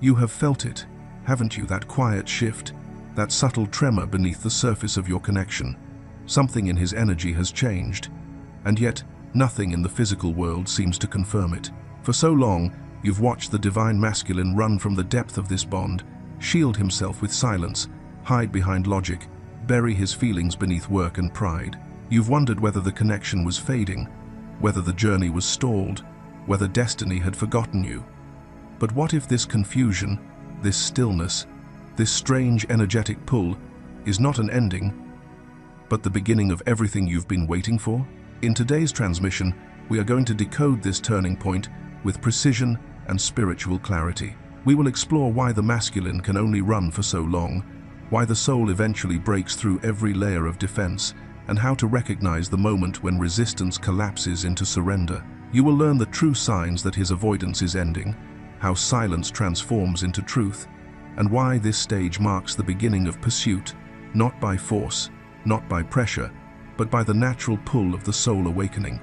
You have felt it, haven't you, that quiet shift, that subtle tremor beneath the surface of your connection. Something in his energy has changed, and yet nothing in the physical world seems to confirm it. For so long, you've watched the divine masculine run from the depth of this bond, shield himself with silence, hide behind logic, bury his feelings beneath work and pride. You've wondered whether the connection was fading, whether the journey was stalled, whether destiny had forgotten you. But what if this confusion, this stillness, this strange energetic pull is not an ending, but the beginning of everything you've been waiting for? In today's transmission, we are going to decode this turning point with precision and spiritual clarity. We will explore why the masculine can only run for so long, why the soul eventually breaks through every layer of defense, and how to recognize the moment when resistance collapses into surrender. You will learn the true signs that his avoidance is ending, how silence transforms into truth, and why this stage marks the beginning of pursuit, not by force, not by pressure, but by the natural pull of the soul awakening.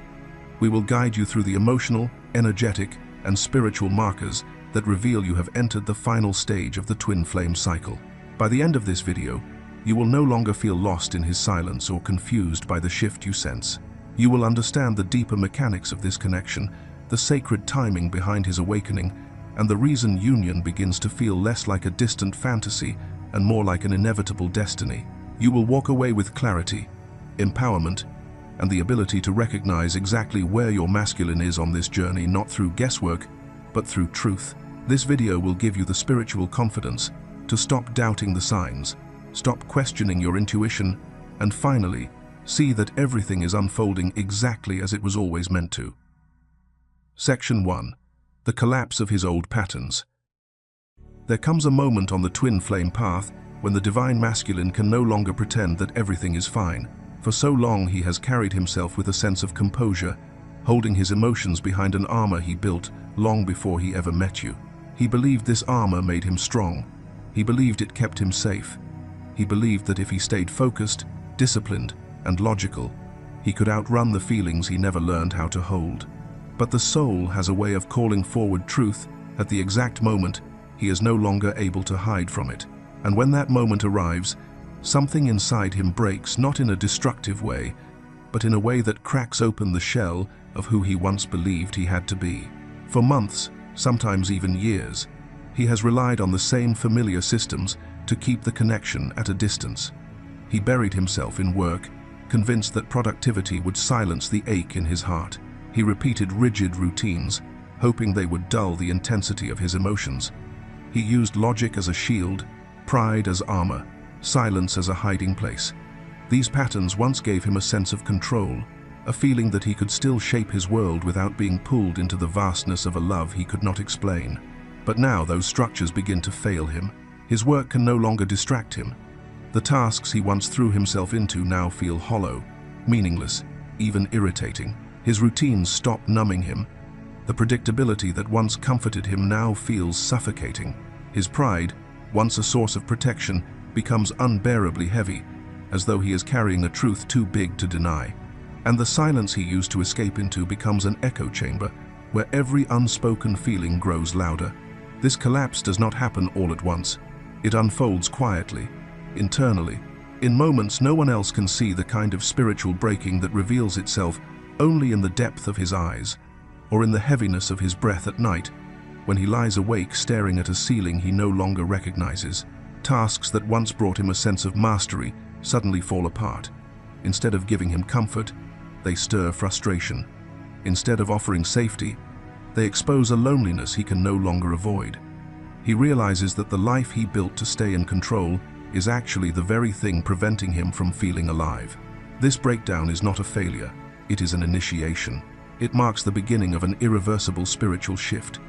We will guide you through the emotional, energetic, and spiritual markers that reveal you have entered the final stage of the twin flame cycle. By the end of this video, you will no longer feel lost in his silence or confused by the shift you sense. You will understand the deeper mechanics of this connection, the sacred timing behind his awakening, and the reason union begins to feel less like a distant fantasy and more like an inevitable destiny. You will walk away with clarity, empowerment, and the ability to recognize exactly where your masculine is on this journey, not through guesswork, but through truth. This video will give you the spiritual confidence to stop doubting the signs, stop questioning your intuition, and finally, see that everything is unfolding exactly as it was always meant to. Section 1. The collapse of his old patterns. There comes a moment on the twin flame path when the divine masculine can no longer pretend that everything is fine. For so long he has carried himself with a sense of composure, holding his emotions behind an armor he built long before he ever met you. He believed this armor made him strong. He believed it kept him safe. He believed that if he stayed focused, disciplined, and logical, he could outrun the feelings he never learned how to hold. But the soul has a way of calling forward truth at the exact moment he is no longer able to hide from it. And when that moment arrives, something inside him breaks, not in a destructive way, but in a way that cracks open the shell of who he once believed he had to be. For months, sometimes even years, he has relied on the same familiar systems to keep the connection at a distance. He buried himself in work, convinced that productivity would silence the ache in his heart. He repeated rigid routines, hoping they would dull the intensity of his emotions. He used logic as a shield, pride as armor, silence as a hiding place. These patterns once gave him a sense of control, a feeling that he could still shape his world without being pulled into the vastness of a love he could not explain. But now those structures begin to fail him. His work can no longer distract him. The tasks he once threw himself into now feel hollow, meaningless, even irritating. His routines stop numbing him. The predictability that once comforted him now feels suffocating. His pride, once a source of protection, becomes unbearably heavy, as though he is carrying a truth too big to deny. And the silence he used to escape into becomes an echo chamber, where every unspoken feeling grows louder. This collapse does not happen all at once. It unfolds quietly, internally, in moments no one else can see, the kind of spiritual breaking that reveals itself only in the depth of his eyes, or in the heaviness of his breath at night, when he lies awake staring at a ceiling he no longer recognizes. Tasks that once brought him a sense of mastery suddenly fall apart. Instead of giving him comfort, they stir frustration. Instead of offering safety, they expose a loneliness he can no longer avoid. He realizes that the life he built to stay in control is actually the very thing preventing him from feeling alive. This breakdown is not a failure, it is an initiation. It marks the beginning of an irreversible spiritual shift,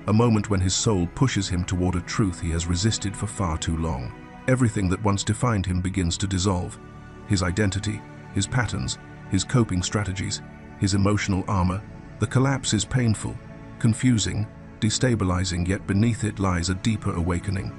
a moment when his soul pushes him toward a truth he has resisted for far too long. Everything that once defined him begins to dissolve. His identity, his patterns, his coping strategies, his emotional armor. The collapse is painful, confusing, destabilizing, yet beneath it lies a deeper awakening.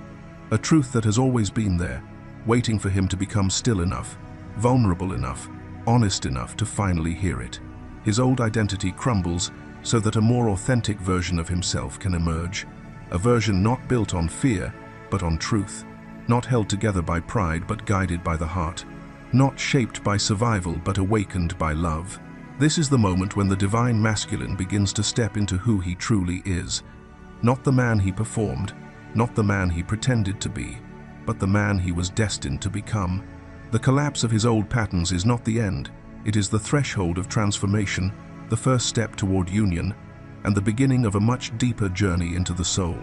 A truth that has always been there, waiting for him to become still enough, vulnerable enough, honest enough to finally hear it. His old identity crumbles so that a more authentic version of himself can emerge. a version not built on fear, but on truth, not held together by pride, but guided by the heart, not shaped by survival, but awakened by love. This is the moment when the divine masculine begins to step into who he truly is, not the man he performed, not the man he pretended to be, but the man he was destined to become. The collapse of his old patterns is not the end, it is the threshold of transformation, the first step toward union, and the beginning of a much deeper journey into the soul.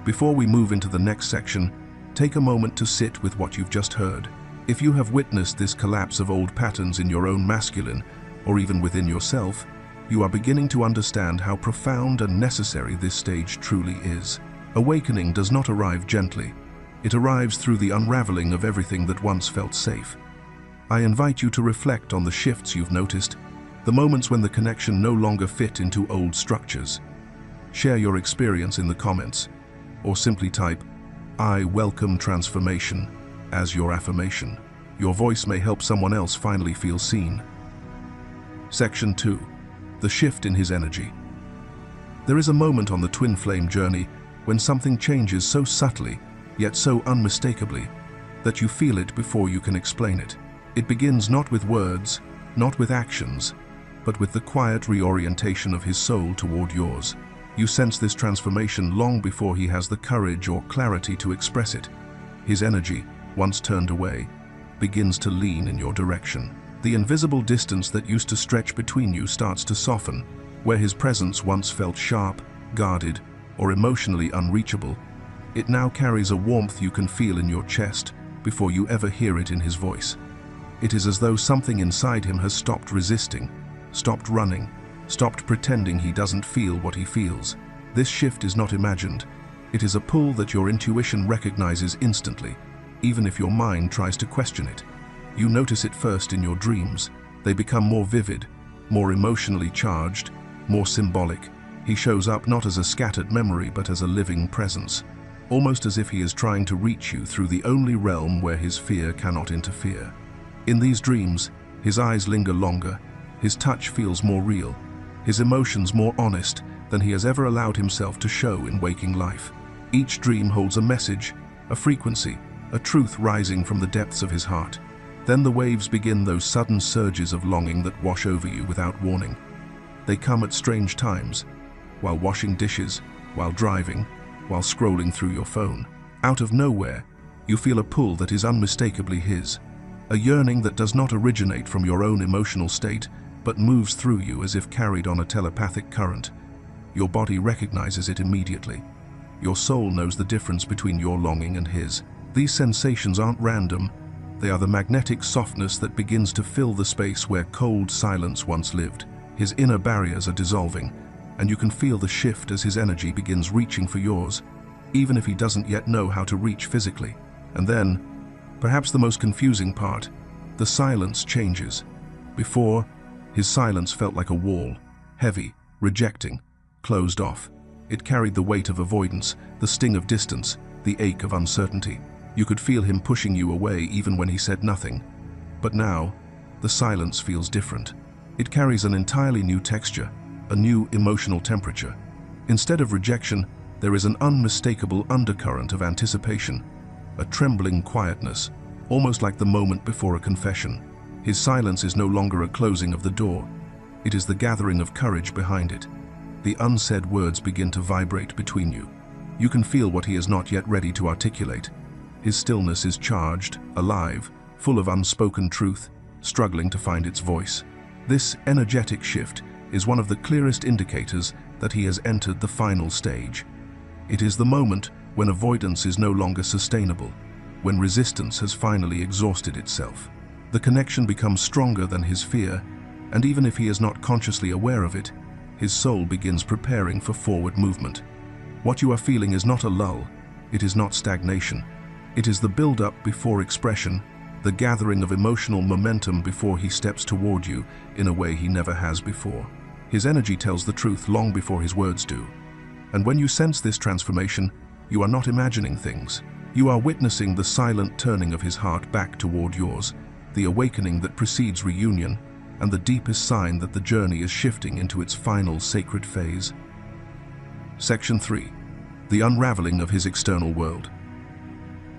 Before we move into the next section, take a moment to sit with what you've just heard. If you have witnessed this collapse of old patterns in your own masculine, or even within yourself, you are beginning to understand how profound and necessary this stage truly is. Awakening does not arrive gently. It arrives through the unraveling of everything that once felt safe. I invite you to reflect on the shifts you've noticed, the moments when the connection no longer fit into old structures. Share your experience in the comments, or simply type, "I welcome transformation," as your affirmation. Your voice may help someone else finally feel seen. Section 2. The shift in his energy. There is a moment on the twin flame journey when something changes so subtly, yet so unmistakably, that you feel it before you can explain it. It begins not with words, not with actions, but with the quiet reorientation of his soul toward yours. You sense this transformation long before he has the courage or clarity to express it. His energy, once turned away, begins to lean in your direction. The invisible distance that used to stretch between you starts to soften. Where his presence once felt sharp, guarded, or emotionally unreachable, it now carries a warmth you can feel in your chest before you ever hear it in his voice. It is as though something inside him has stopped resisting, stopped running, stopped pretending he doesn't feel what he feels. This shift is not imagined. It is a pull that your intuition recognizes instantly, even if your mind tries to question it. You notice it first in your dreams. They become more vivid, more emotionally charged, more symbolic. He shows up not as a scattered memory, but as a living presence, almost as if he is trying to reach you through the only realm where his fear cannot interfere. In these dreams, his eyes linger longer, his touch feels more real, his emotions more honest than he has ever allowed himself to show in waking life. Each dream holds a message, a frequency, a truth rising from the depths of his heart. Then the waves begin, those sudden surges of longing that wash over you without warning. They come at strange times, while washing dishes, while driving, while scrolling through your phone. Out of nowhere, you feel a pull that is unmistakably his, a yearning that does not originate from your own emotional state, but moves through you as if carried on a telepathic current. Your body recognizes it immediately. Your soul knows the difference between your longing and his. These sensations aren't random. They are the magnetic softness that begins to fill the space where cold silence once lived. His inner barriers are dissolving, and you can feel the shift as his energy begins reaching for yours, even if he doesn't yet know how to reach physically. And then, perhaps the most confusing part, the silence changes. Before, his silence felt like a wall, heavy, rejecting, closed off. It carried the weight of avoidance, the sting of distance, the ache of uncertainty. You could feel him pushing you away even when he said nothing. But now, the silence feels different. It carries an entirely new texture, a new emotional temperature. Instead of rejection, there is an unmistakable undercurrent of anticipation, a trembling quietness, almost like the moment before a confession. His silence is no longer a closing of the door. It is the gathering of courage behind it. The unsaid words begin to vibrate between you. You can feel what he is not yet ready to articulate. His stillness is charged, alive, full of unspoken truth, struggling to find its voice. This energetic shift is one of the clearest indicators that he has entered the final stage. It is the moment when avoidance is no longer sustainable, when resistance has finally exhausted itself. The connection becomes stronger than his fear, and even if he is not consciously aware of it, his soul begins preparing for forward movement. What you are feeling is not a lull, it is not stagnation. It is the build-up before expression, the gathering of emotional momentum before he steps toward you in a way he never has before. His energy tells the truth long before his words do. And when you sense this transformation, you are not imagining things. You are witnessing the silent turning of his heart back toward yours, the awakening that precedes reunion, and the deepest sign that the journey is shifting into its final sacred phase. Section 3. the unraveling of his external world.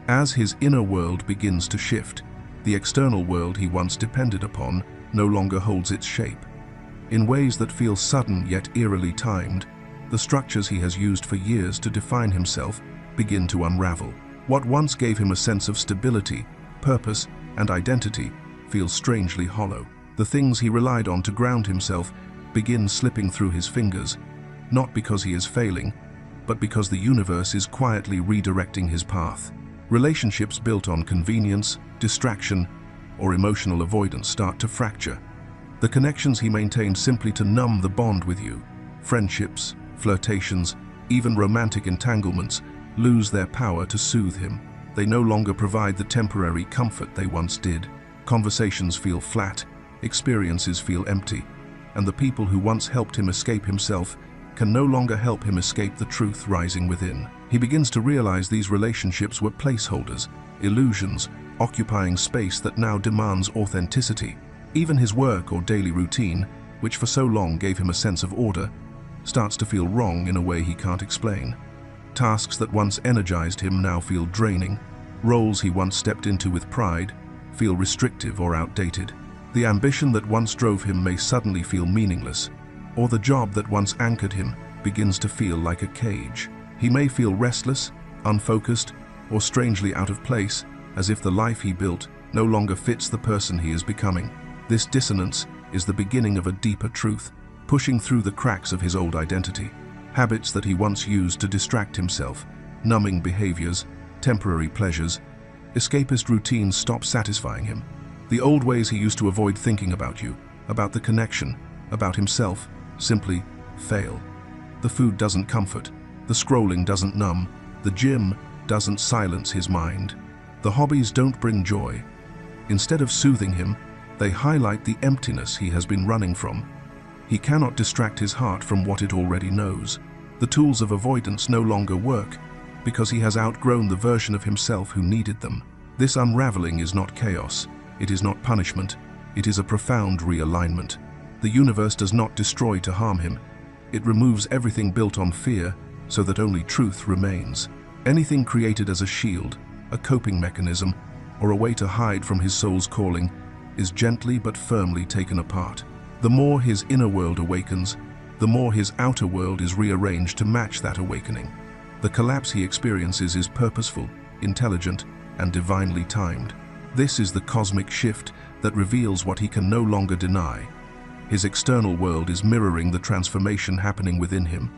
As his inner world begins to shift, the external world he once depended upon no longer holds its shape. In ways that feel sudden yet eerily timed, the structures he has used for years to define himself begin to unravel. What once gave him a sense of stability, purpose, and identity feels strangely hollow. The things he relied on to ground himself begin slipping through his fingers, not because he is failing, but because the universe is quietly redirecting his path. Relationships built on convenience, distraction, or emotional avoidance start to fracture. The connections he maintained simply to numb the bond with you, friendships, flirtations, even romantic entanglements, lose their power to soothe him. They no longer provide the temporary comfort they once did. Conversations feel flat, experiences feel empty, and the people who once helped him escape himself can no longer help him escape the truth rising within. He begins to realize these relationships were placeholders, illusions, occupying space that now demands authenticity. Even his work or daily routine, which for so long gave him a sense of order, starts to feel wrong in a way he can't explain. Tasks that once energized him now feel draining. Roles he once stepped into with pride feel restrictive or outdated. The ambition that once drove him may suddenly feel meaningless, or the job that once anchored him begins to feel like a cage. He may feel restless, unfocused, or strangely out of place, as if the life he built no longer fits the person he is becoming. This dissonance is the beginning of a deeper truth, pushing through the cracks of his old identity. Habits that he once used to distract himself, numbing behaviors, temporary pleasures, escapist routines stop satisfying him. The old ways he used to avoid thinking about you, about the connection, about himself, simply fail. The food doesn't comfort, the scrolling doesn't numb, the gym doesn't silence his mind. The hobbies don't bring joy. Instead of soothing him, they highlight the emptiness he has been running from. He cannot distract his heart from what it already knows. The tools of avoidance no longer work because he has outgrown the version of himself who needed them. This unraveling is not chaos. It is not punishment. It is a profound realignment. The universe does not destroy to harm him. It removes everything built on fear so that only truth remains. Anything created as a shield, a coping mechanism, or a way to hide from his soul's calling is gently but firmly taken apart. The more his inner world awakens, the more his outer world is rearranged to match that awakening. The collapse he experiences is purposeful, intelligent, and divinely timed. This is the cosmic shift that reveals what he can no longer deny. His external world is mirroring the transformation happening within him.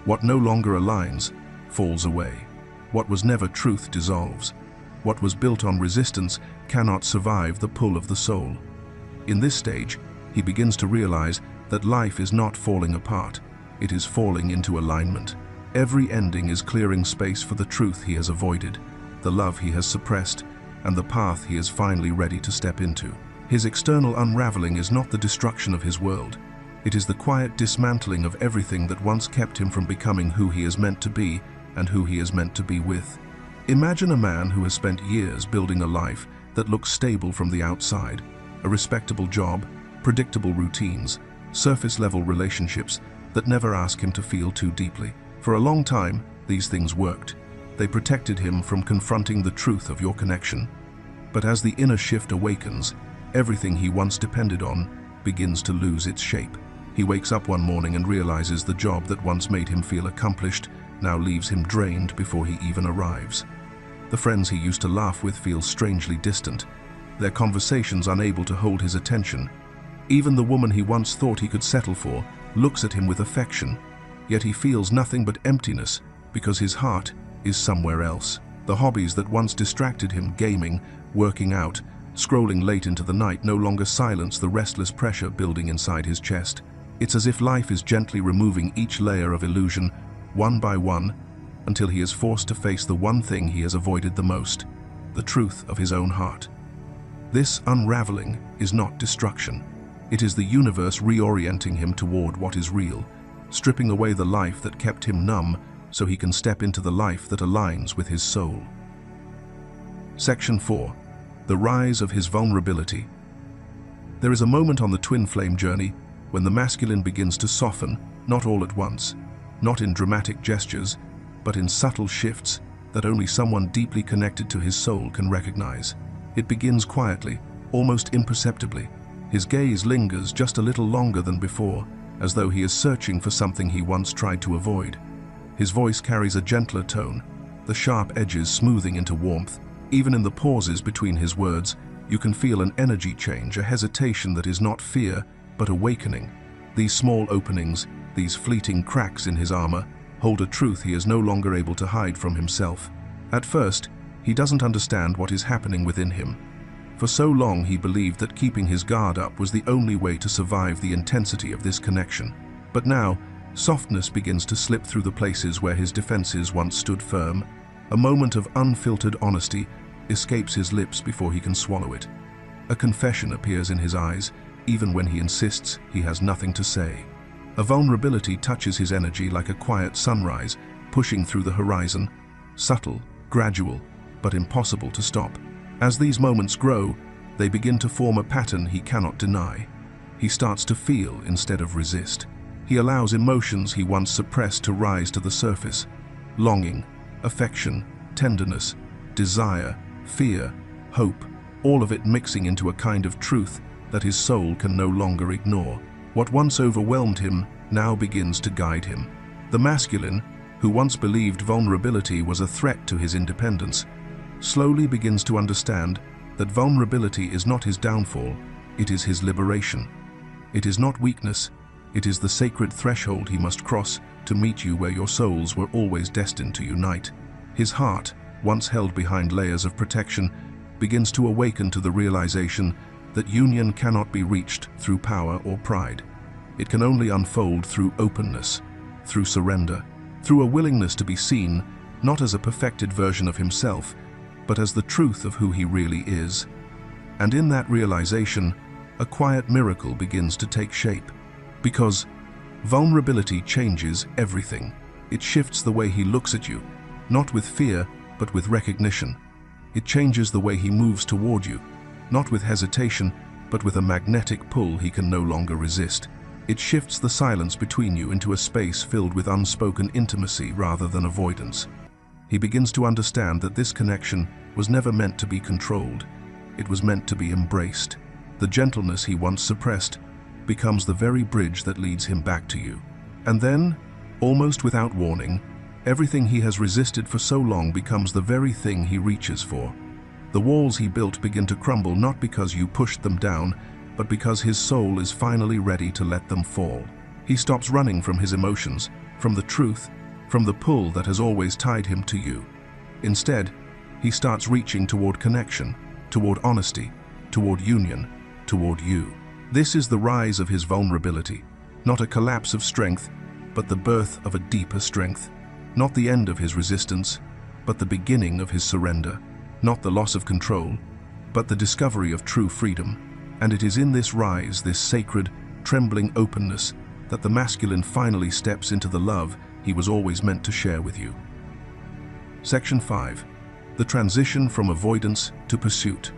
What no longer aligns falls away. What was never truth dissolves. What was built on resistance cannot survive the pull of the soul. In this stage, he begins to realize that life is not falling apart, it is falling into alignment. Every ending is clearing space for the truth he has avoided, the love he has suppressed, and the path he is finally ready to step into. His external unraveling is not the destruction of his world. It is the quiet dismantling of everything that once kept him from becoming who he is meant to be and who he is meant to be with. Imagine a man who has spent years building a life that looks stable from the outside, a respectable job, predictable routines, surface-level relationships that never ask him to feel too deeply. For a long time, these things worked. They protected him from confronting the truth of your connection. But as the inner shift awakens, everything he once depended on begins to lose its shape. He wakes up one morning and realizes the job that once made him feel accomplished now leaves him drained before he even arrives. The friends he used to laugh with feel strangely distant, their conversations unable to hold his attention. Even the woman he once thought he could settle for looks at him with affection, yet he feels nothing but emptiness because his heart is somewhere else. The hobbies that once distracted him, gaming, working out, scrolling late into the night, no longer silence the restless pressure building inside his chest. It's as if life is gently removing each layer of illusion, one by one, until he is forced to face the one thing he has avoided the most, the truth of his own heart. This unraveling is not destruction. It is the universe reorienting him toward what is real, stripping away the life that kept him numb so he can step into the life that aligns with his soul. Section 4. The rise of his vulnerability. There is a moment on the twin flame journey when the masculine begins to soften, not all at once, not in dramatic gestures, but in subtle shifts that only someone deeply connected to his soul can recognize. It begins quietly, almost imperceptibly. His gaze lingers just a little longer than before, as though he is searching for something he once tried to avoid. His voice carries a gentler tone, the sharp edges smoothing into warmth. Even in the pauses between his words, you can feel an energy change, a hesitation that is not fear, but awakening. These small openings, these fleeting cracks in his armor, hold a truth he is no longer able to hide from himself. At first, he doesn't understand what is happening within him. For so long he believed that keeping his guard up was the only way to survive the intensity of this connection. But now, softness begins to slip through the places where his defenses once stood firm. A moment of unfiltered honesty escapes his lips before he can swallow it. A confession appears in his eyes, even when he insists he has nothing to say. A vulnerability touches his energy like a quiet sunrise, pushing through the horizon, subtle, gradual, but impossible to stop. As these moments grow, they begin to form a pattern he cannot deny. He starts to feel instead of resist. He allows emotions he once suppressed to rise to the surface. Longing, affection, tenderness, desire, fear, hope, all of it mixing into a kind of truth that his soul can no longer ignore. What once overwhelmed him now begins to guide him. The masculine, who once believed vulnerability was a threat to his independence, slowly begins to understand that vulnerability is not his downfall, it is his liberation. It is not weakness, it is the sacred threshold he must cross to meet you where your souls were always destined to unite. His heart, once held behind layers of protection, begins to awaken to the realization that union cannot be reached through power or pride. It can only unfold through openness, through surrender, through a willingness to be seen, not as a perfected version of himself, but as the truth of who he really is. And in that realization, a quiet miracle begins to take shape. Because vulnerability changes everything. It shifts the way he looks at you, not with fear, but with recognition. It changes the way he moves toward you, not with hesitation, but with a magnetic pull he can no longer resist. It shifts the silence between you into a space filled with unspoken intimacy rather than avoidance. He begins to understand that this connection was never meant to be controlled. It was meant to be embraced. The gentleness he once suppressed becomes the very bridge that leads him back to you. And then, almost without warning, everything he has resisted for so long becomes the very thing he reaches for. The walls he built begin to crumble not because you pushed them down, but because his soul is finally ready to let them fall. He stops running from his emotions, from the truth, from the pull that has always tied him to you. Instead, he starts reaching toward connection, toward honesty, toward union, toward you. This is the rise of his vulnerability, not a collapse of strength, but the birth of a deeper strength. Not the end of his resistance, but the beginning of his surrender. Not the loss of control, but the discovery of true freedom. And it is in this rise, this sacred, trembling openness, that the masculine finally steps into the love he was always meant to share with you. Section 5. The transition from avoidance to pursuit.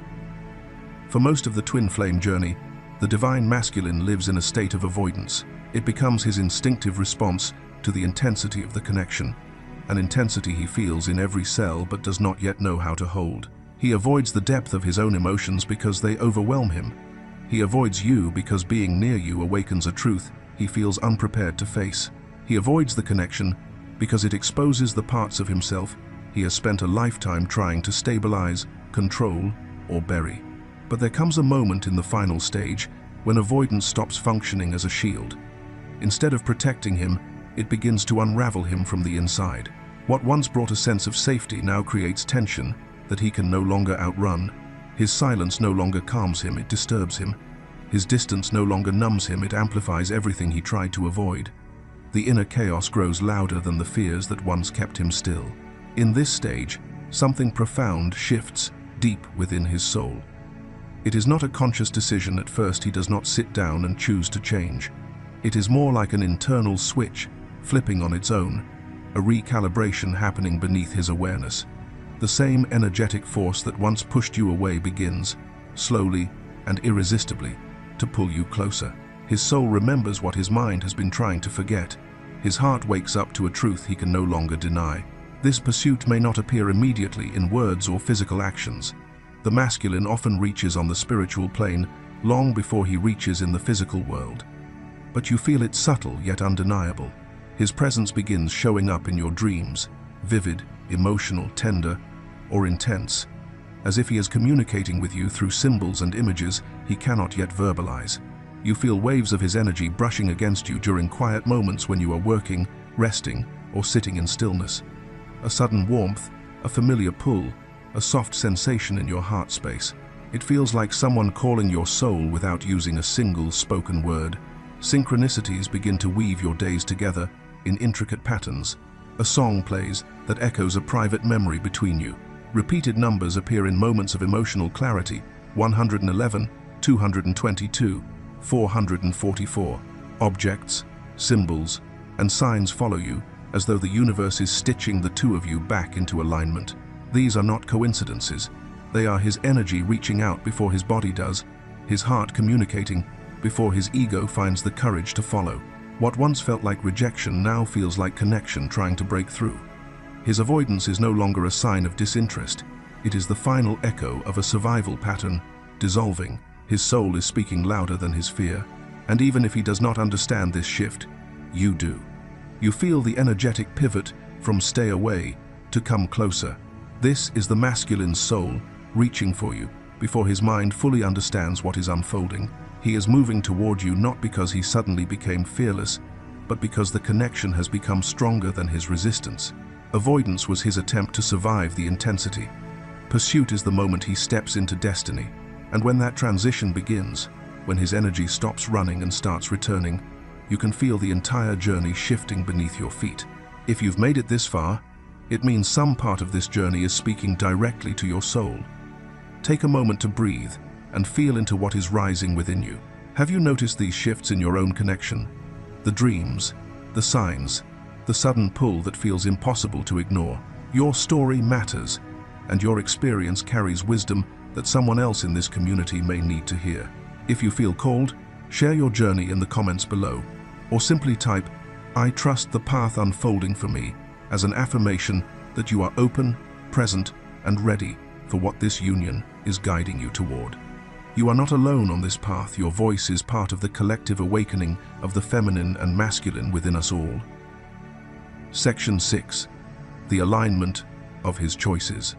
For most of the twin flame journey, the divine masculine lives in a state of avoidance. It becomes his instinctive response to the intensity of the connection, an intensity he feels in every cell but does not yet know how to hold. He avoids the depth of his own emotions because they overwhelm him. He avoids you because being near you awakens a truth he feels unprepared to face. He avoids the connection because it exposes the parts of himself he has spent a lifetime trying to stabilize, control, or bury. But there comes a moment in the final stage when avoidance stops functioning as a shield. Instead of protecting him, it begins to unravel him from the inside. What once brought a sense of safety now creates tension that he can no longer outrun. His silence no longer calms him, it disturbs him. His distance no longer numbs him, it amplifies everything he tried to avoid. The inner chaos grows louder than the fears that once kept him still. In this stage, something profound shifts deep within his soul. It is not a conscious decision. At first he does not sit down and choose to change. It is more like an internal switch, flipping on its own, a recalibration happening beneath his awareness. The same energetic force that once pushed you away begins, slowly and irresistibly, to pull you closer. His soul remembers what his mind has been trying to forget. His heart wakes up to a truth he can no longer deny. This pursuit may not appear immediately in words or physical actions. The masculine often reaches on the spiritual plane long before he reaches in the physical world. But you feel it subtle yet undeniable. His presence begins showing up in your dreams, vivid, emotional, tender, or intense, as if he is communicating with you through symbols and images he cannot yet verbalize. You feel waves of his energy brushing against you during quiet moments when you are working, resting, or sitting in stillness. A sudden warmth, a familiar pull, a soft sensation in your heart space. It feels like someone calling your soul without using a single spoken word. Synchronicities begin to weave your days together in intricate patterns. A song plays that echoes a private memory between you. Repeated numbers appear in moments of emotional clarity: 111, 222, 444. Objects, symbols, and signs follow you, as though the universe is stitching the two of you back into alignment. These are not coincidences. They are his energy reaching out before his body does, his heart communicating before his ego finds the courage to follow. What once felt like rejection now feels like connection trying to break through. His avoidance is no longer a sign of disinterest. It is the final echo of a survival pattern, dissolving. His soul is speaking louder than his fear. And even if he does not understand this shift, you do. You feel the energetic pivot from stay away to come closer. This is the masculine soul reaching for you before his mind fully understands what is unfolding. He is moving toward you not because he suddenly became fearless, but because the connection has become stronger than his resistance. Avoidance was his attempt to survive the intensity. Pursuit is the moment he steps into destiny. And when that transition begins, when his energy stops running and starts returning, you can feel the entire journey shifting beneath your feet. If you've made it this far, it means some part of this journey is speaking directly to your soul. Take a moment to breathe and feel into what is rising within you. Have you noticed these shifts in your own connection? The dreams, the signs, the sudden pull that feels impossible to ignore. Your story matters, and your experience carries wisdom that someone else in this community may need to hear. If you feel called, share your journey in the comments below, or simply type, "I trust the path unfolding for me," as an affirmation that you are open, present, and ready for what this union is guiding you toward. You are not alone on this path. Your voice is part of the collective awakening of the feminine and masculine within us all. Section 6. The alignment of his choices.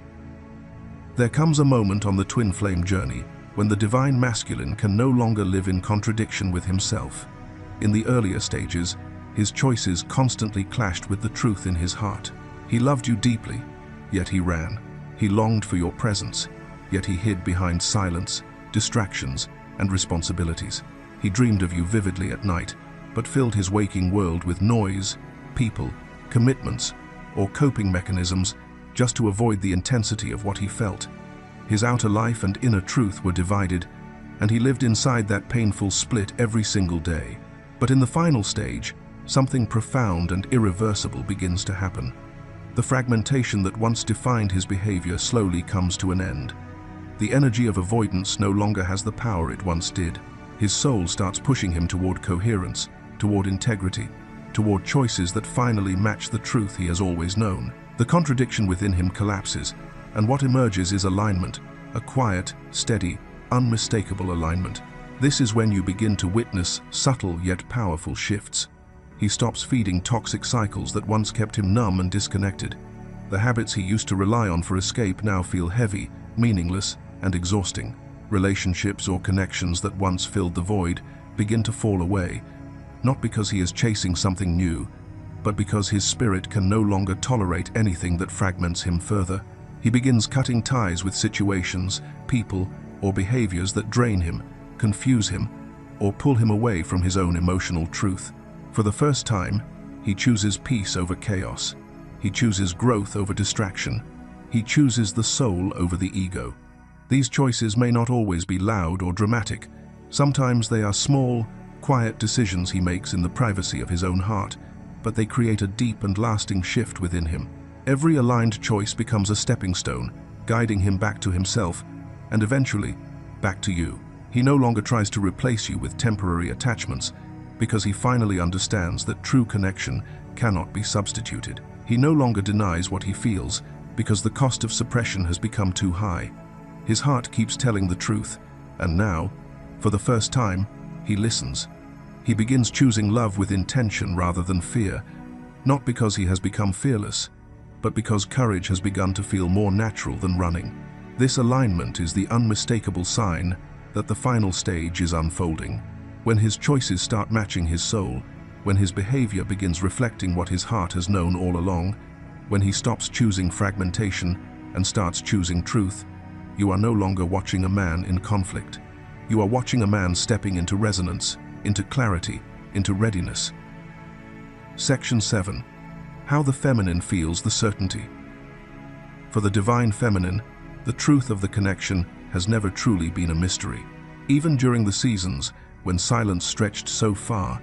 There comes a moment on the twin flame journey when the divine masculine can no longer live in contradiction with himself. In the earlier stages, his choices constantly clashed with the truth in his heart. He loved you deeply, yet he ran. He longed for your presence, yet he hid behind silence, distractions, and responsibilities. He dreamed of you vividly at night, but filled his waking world with noise, people, commitments, or coping mechanisms just to avoid the intensity of what he felt. His outer life and inner truth were divided, and he lived inside that painful split every single day. But in the final stage, something profound and irreversible begins to happen. The fragmentation that once defined his behavior slowly comes to an end. The energy of avoidance no longer has the power it once did. His soul starts pushing him toward coherence, toward integrity, toward choices that finally match the truth he has always known. The contradiction within him collapses, and what emerges is alignment, a quiet, steady, unmistakable alignment. This is when you begin to witness subtle yet powerful shifts. He stops feeding toxic cycles that once kept him numb and disconnected. The habits he used to rely on for escape now feel heavy, meaningless, and exhausting. Relationships or connections that once filled the void begin to fall away, not because he is chasing something new, but because his spirit can no longer tolerate anything that fragments him further. He begins cutting ties with situations, people, or behaviors that drain him, confuse him, or pull him away from his own emotional truth. For the first time, he chooses peace over chaos. He chooses growth over distraction. He chooses the soul over the ego. These choices may not always be loud or dramatic. Sometimes they are small, quiet decisions he makes in the privacy of his own heart, but they create a deep and lasting shift within him. Every aligned choice becomes a stepping stone, guiding him back to himself, and eventually, back to you. He no longer tries to replace you with temporary attachments, because he finally understands that true connection cannot be substituted. He no longer denies what he feels because the cost of suppression has become too high. His heart keeps telling the truth, and now, for the first time, he listens. He begins choosing love with intention rather than fear, not because he has become fearless, but because courage has begun to feel more natural than running. This alignment is the unmistakable sign that the final stage is unfolding. When his choices start matching his soul, when his behavior begins reflecting what his heart has known all along, when he stops choosing fragmentation and starts choosing truth, you are no longer watching a man in conflict. You are watching a man stepping into resonance, into clarity, into readiness. Section 7. How the feminine feels the certainty. For the divine feminine, the truth of the connection has never truly been a mystery. Even during the seasons when silence stretched so far,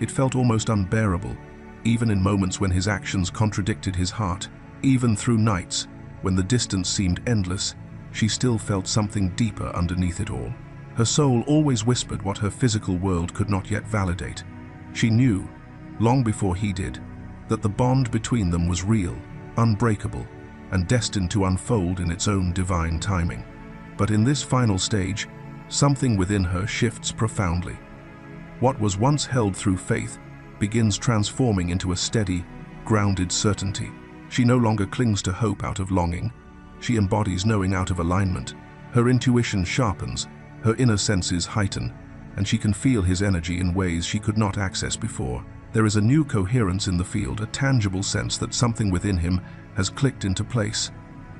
it felt almost unbearable, even in moments when his actions contradicted his heart. Even through nights when the distance seemed endless, she still felt something deeper underneath it all. Her soul always whispered what her physical world could not yet validate. She knew, long before he did, that the bond between them was real, unbreakable, and destined to unfold in its own divine timing. But in this final stage, something within her shifts profoundly. What was once held through faith begins transforming into a steady, grounded certainty. She no longer clings to hope out of longing. She embodies knowing out of alignment. Her intuition sharpens, her inner senses heighten, and she can feel his energy in ways she could not access before. There is a new coherence in the field, a tangible sense that something within him has clicked into place,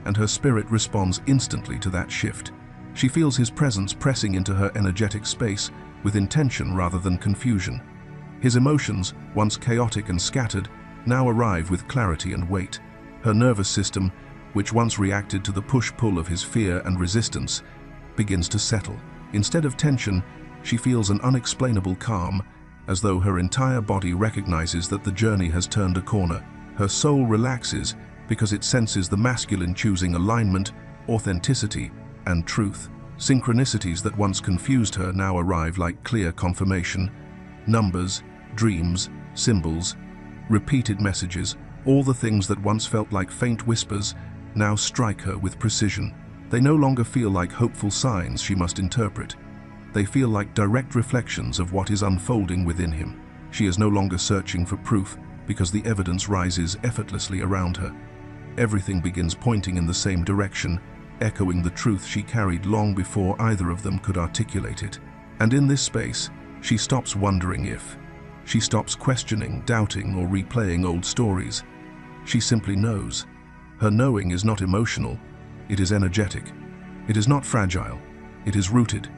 and her spirit responds instantly to that shift. She feels his presence pressing into her energetic space with intention rather than confusion. His emotions, once chaotic and scattered, now arrive with clarity and weight. Her nervous system, which once reacted to the push-pull of his fear and resistance, begins to settle. Instead of tension, she feels an unexplainable calm, as though her entire body recognizes that the journey has turned a corner. Her soul relaxes because it senses the masculine choosing alignment, authenticity, and truth. Synchronicities that once confused her now arrive like clear confirmation. Numbers, dreams, symbols, repeated messages, all the things that once felt like faint whispers now strike her with precision. They no longer feel like hopeful signs she must interpret. They feel like direct reflections of what is unfolding within him. She is no longer searching for proof because the evidence rises effortlessly around her. Everything begins pointing in the same direction, echoing the truth she carried long before either of them could articulate it. And in this space, she stops wondering if. She stops questioning, doubting, or replaying old stories. She simply knows. Her knowing is not emotional, it is energetic. It is not fragile, it is rooted.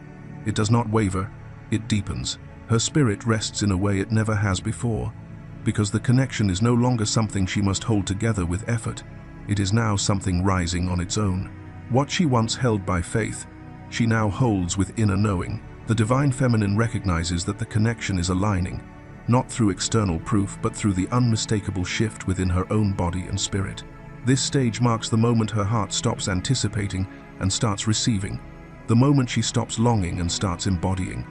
It does not waver, it deepens. Her spirit rests in a way it never has before, because the connection is no longer something she must hold together with effort. It is now something rising on its own. What she once held by faith, she now holds with inner knowing. The divine feminine recognizes that the connection is aligning, not through external proof, but through the unmistakable shift within her own body and spirit. This stage marks the moment her heart stops anticipating and starts receiving, the moment she stops longing and starts embodying,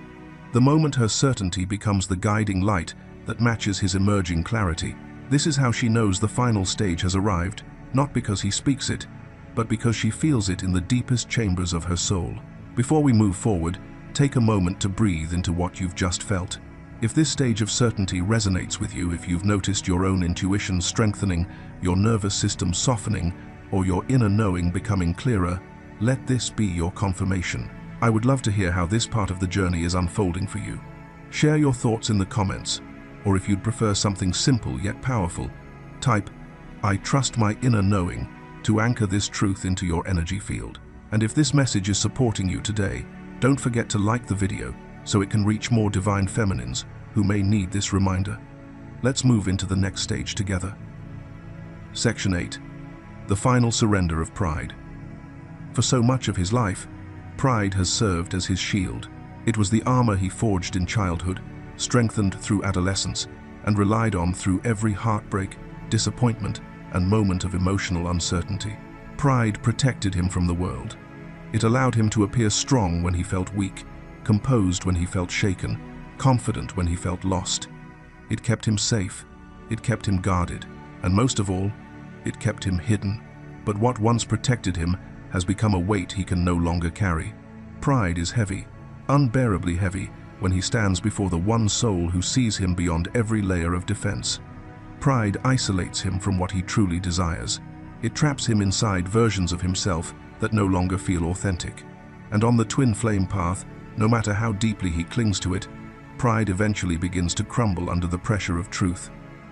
the moment her certainty becomes the guiding light that matches his emerging clarity. This is how she knows the final stage has arrived, not because he speaks it, but because she feels it in the deepest chambers of her soul. Before we move forward, take a moment to breathe into what you've just felt. If this stage of certainty resonates with you, if you've noticed your own intuition strengthening, your nervous system softening, or your inner knowing becoming clearer, let this be your confirmation. I would love to hear how this part of the journey is unfolding for you. Share your thoughts in the comments, or if you'd prefer something simple yet powerful, type, "I trust my inner knowing," to anchor this truth into your energy field. And if this message is supporting you today, don't forget to like the video so it can reach more divine feminines who may need this reminder. Let's move into the next stage together. Section 8. The final surrender of pride. For so much of his life, pride has served as his shield. It was the armor he forged in childhood, strengthened through adolescence, and relied on through every heartbreak, disappointment, and moment of emotional uncertainty. Pride protected him from the world. It allowed him to appear strong when he felt weak, composed when he felt shaken, confident when he felt lost. It kept him safe, it kept him guarded, And most of all, it kept him hidden. But what once protected him has become a weight he can no longer carry. Pride is heavy, unbearably heavy, when he stands before the one soul who sees him beyond every layer of defense. Pride isolates him from what he truly desires. It traps him inside versions of himself that no longer feel authentic. And on the twin flame path, no matter how deeply he clings to it, pride eventually begins to crumble under the pressure of truth.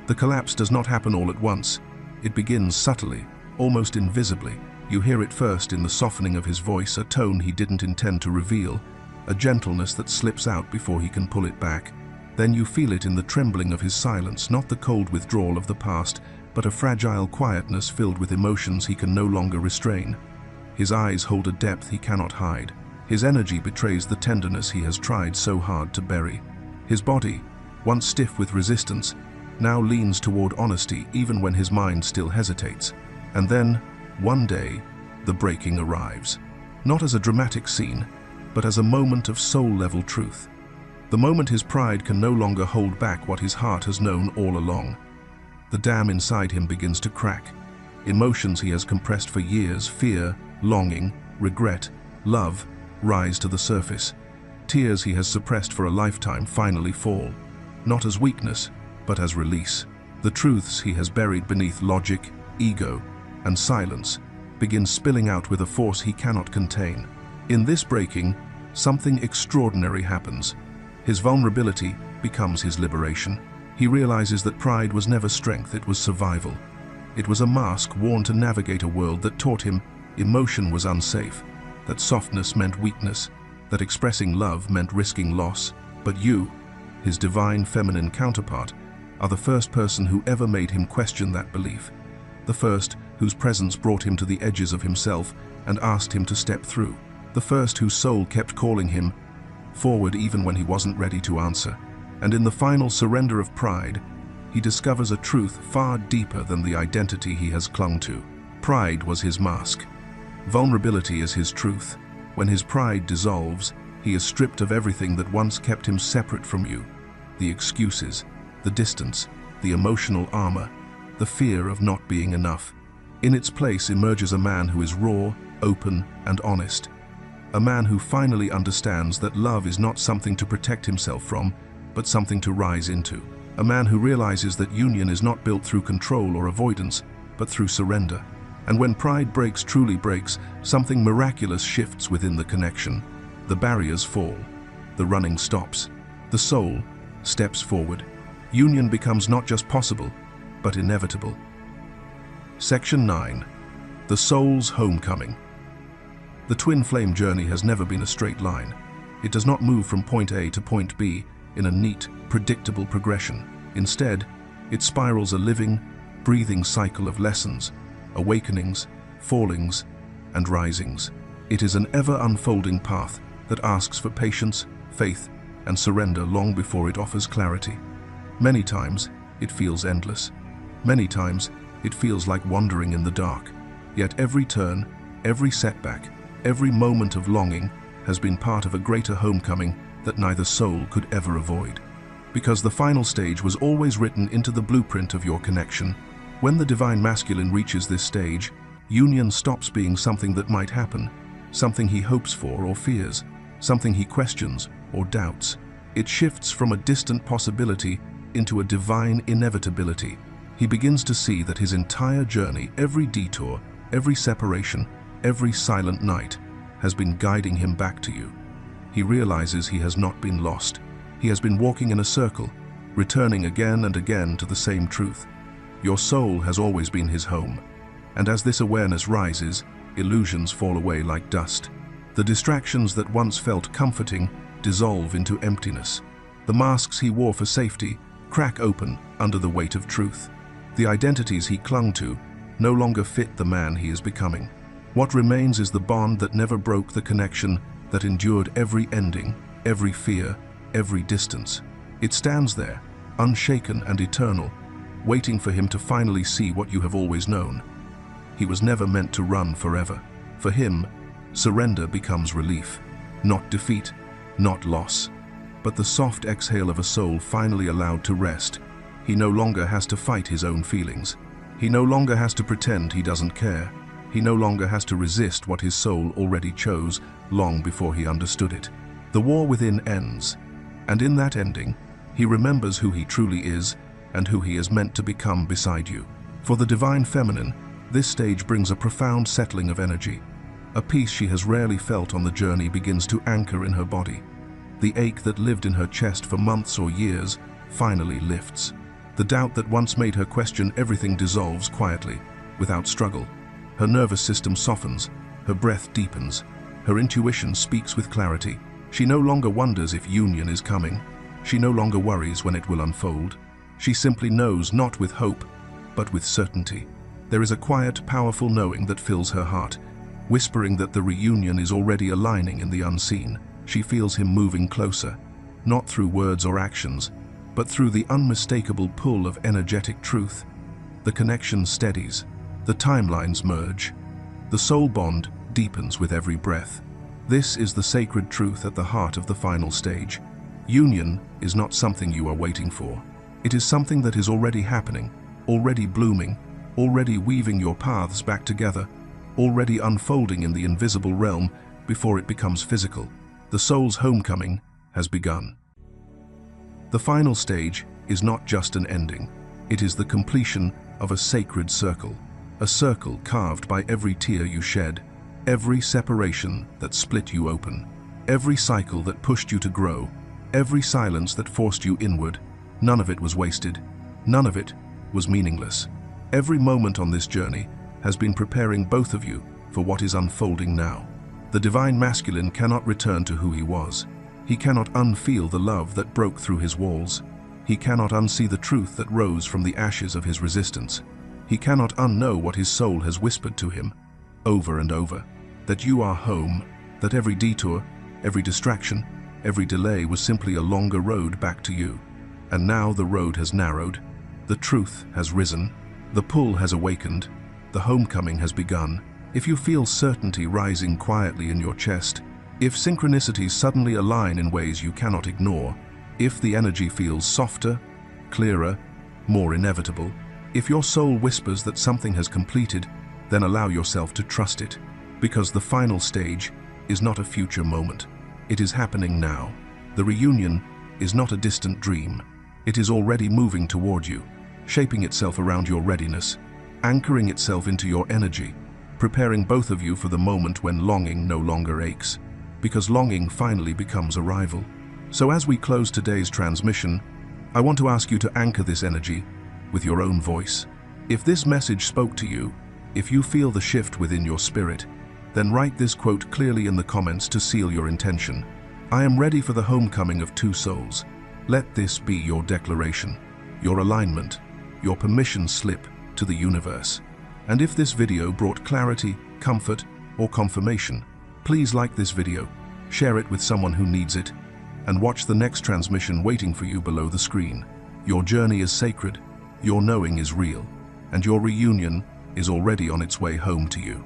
The collapse does not happen all at once. It begins subtly, almost invisibly. You hear it first in the softening of his voice, a tone he didn't intend to reveal, a gentleness that slips out before he can pull it back. Then you feel it in the trembling of his silence, not the cold withdrawal of the past, but a fragile quietness filled with emotions he can no longer restrain. His eyes hold a depth he cannot hide. His energy betrays the tenderness he has tried so hard to bury. His body, once stiff with resistance, now leans toward honesty even when his mind still hesitates. And then, one day, the breaking arrives. Not as a dramatic scene, but as a moment of soul-level truth. The moment his pride can no longer hold back what his heart has known all along. The dam inside him begins to crack. Emotions he has compressed for years, fear, longing, regret, love, rise to the surface. Tears he has suppressed for a lifetime finally fall, not as weakness, but as release. The truths he has buried beneath logic, ego, and silence begin spilling out with a force he cannot contain. In this breaking, something extraordinary happens. His vulnerability becomes his liberation. He realizes that pride was never strength, it was survival. It was a mask worn to navigate a world that taught him emotion was unsafe, that softness meant weakness, that expressing love meant risking loss. But you, his divine feminine counterpart, are the first person who ever made him question that belief. The first whose presence brought him to the edges of himself and asked him to step through. The first whose soul kept calling him forward even when he wasn't ready to answer. And in the final surrender of pride, he discovers a truth far deeper than the identity he has clung to. Pride was his mask. Vulnerability is his truth. When his pride dissolves, he is stripped of everything that once kept him separate from you. The excuses, the distance, the emotional armor, the fear of not being enough. In its place emerges a man who is raw, open, and honest. A man who finally understands that love is not something to protect himself from, but something to rise into. A man who realizes that union is not built through control or avoidance, but through surrender. And when pride breaks, truly breaks, something miraculous shifts within the connection. The barriers fall. The running stops. The soul steps forward. Union becomes not just possible, but inevitable. Section 9. The Soul's Homecoming. The twin flame journey has never been a straight line. It does not move from point A to point B in a neat, predictable progression. Instead, it spirals a living, breathing cycle of lessons, awakenings, fallings, and risings. It is an ever-unfolding path that asks for patience, faith, and surrender long before it offers clarity. Many times, it feels endless. Many times, it feels like wandering in the dark. Yet every turn, every setback, every moment of longing has been part of a greater homecoming that neither soul could ever avoid. Because the final stage was always written into the blueprint of your connection. When the divine masculine reaches this stage, union stops being something that might happen, something he hopes for or fears, something he questions or doubts. It shifts from a distant possibility into a divine inevitability. He begins to see that his entire journey, every detour, every separation, every silent night, has been guiding him back to you. He realizes he has not been lost. He has been walking in a circle, returning again and again to the same truth. Your soul has always been his home. And as this awareness rises, illusions fall away like dust. The distractions that once felt comforting dissolve into emptiness. The masks he wore for safety crack open under the weight of truth. The identities he clung to no longer fit the man he is becoming. What remains is the bond that never broke, the connection that endured every ending, every fear, every distance. It stands there, unshaken and eternal, waiting for him to finally see what you have always known. He was never meant to run forever. For him, surrender becomes relief, not defeat, not loss, but the soft exhale of a soul finally allowed to rest. He no longer has to fight his own feelings. He no longer has to pretend he doesn't care. He no longer has to resist what his soul already chose long before he understood it. The war within ends, and in that ending, he remembers who he truly is and who he is meant to become beside you. For the divine feminine, this stage brings a profound settling of energy. A peace she has rarely felt on the journey begins to anchor in her body. The ache that lived in her chest for months or years finally lifts. The doubt that once made her question everything dissolves quietly, without struggle. Her nervous system softens, her breath deepens, her intuition speaks with clarity. She no longer wonders if union is coming. She no longer worries when it will unfold. She simply knows, not with hope, but with certainty. There is a quiet, powerful knowing that fills her heart, whispering that the reunion is already aligning in the unseen. She feels him moving closer, not through words or actions, but through the unmistakable pull of energetic truth. The connection steadies, the timelines merge, the soul bond deepens with every breath. This is the sacred truth at the heart of the final stage. Union is not something you are waiting for. It is something that is already happening, already blooming, already weaving your paths back together, already unfolding in the invisible realm before it becomes physical. The soul's homecoming has begun. The final stage is not just an ending. It is the completion of a sacred circle, a circle carved by every tear you shed, every separation that split you open, every cycle that pushed you to grow, every silence that forced you inward. None of it was wasted. None of it was meaningless. Every moment on this journey has been preparing both of you for what is unfolding now. The divine masculine cannot return to who he was. He cannot unfeel the love that broke through his walls. He cannot unsee the truth that rose from the ashes of his resistance. He cannot unknow what his soul has whispered to him, over and over, that you are home, that every detour, every distraction, every delay was simply a longer road back to you. And now the road has narrowed, the truth has risen, the pull has awakened, the homecoming has begun. If you feel certainty rising quietly in your chest, if synchronicities suddenly align in ways you cannot ignore, if the energy feels softer, clearer, more inevitable, if your soul whispers that something has completed, then allow yourself to trust it, because the final stage is not a future moment. It is happening now. The reunion is not a distant dream. It is already moving toward you, shaping itself around your readiness, anchoring itself into your energy, preparing both of you for the moment when longing no longer aches, because longing finally becomes arrival. So as we close today's transmission, I want to ask you to anchor this energy with your own voice. If this message spoke to you, if you feel the shift within your spirit, then write this quote clearly in the comments to seal your intention. I am ready for the homecoming of two souls. Let this be your declaration, your alignment, your permission slip to the universe. And if this video brought clarity, comfort, or confirmation, please like this video, share it with someone who needs it, and watch the next transmission waiting for you below the screen. Your journey is sacred, your knowing is real, and your reunion is already on its way home to you.